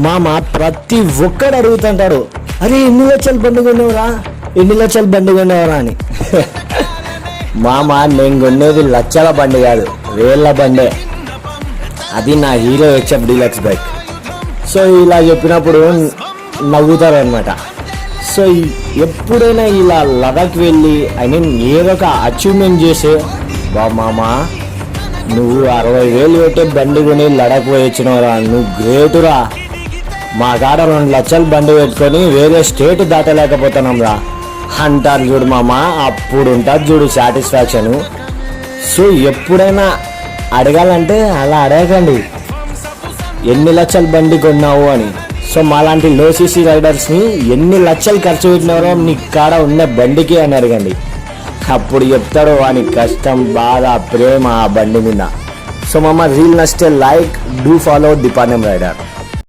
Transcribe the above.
మామ ప్రతి ఒక్కడు అడుగుతుంటాడు, అరే ఎన్ని లక్షలు బండి కొనేవరా, ఎన్ని లక్షలు బండి కొనేవరా అని. మామ నేను కొనేది లక్షల బండి కాదు, వేళ్ళ బండే. అది నా hero HF deluxe bike. So ఇలా చెప్పినప్పుడు నవ్వుతారు అనమాట. సో ఎప్పుడైనా ఇలా లదాఖ్ వెళ్ళి ఏదో ఒక అచీవ్మెంట్ చేసే, మామ నువ్వు 60,000 పెట్టే బండి కొని లడాక్ పోయి వచ్చినవరా, నువ్వు గ్రేటురా, మా కాడ 2 లక్షలు బండి పెట్టుకొని వేరే స్టేట్ దాటలేకపోతున్నాం రా అంటారు చూడు మామ. అప్పుడు ఉంటుంది చూడు సాటిస్ఫాక్షను. సో ఎప్పుడైనా అడగాలంటే అలా అడగకండి, ఎన్ని లక్షలు బండి కొన్నావు అని. సో మాలాంటి లో సీసీ రైడర్స్ని ఎన్ని లక్షలు ఖర్చు పెట్టినారో నీ కాడ ఉన్న బండికి అని అడగండి. అప్పుడు చెప్తాడు వాని కష్టం, బాధ, ప్రేమ ఆ బండి మీద. సో మామ రీల్ నచ్చితే like, do follow the Pandyam rider.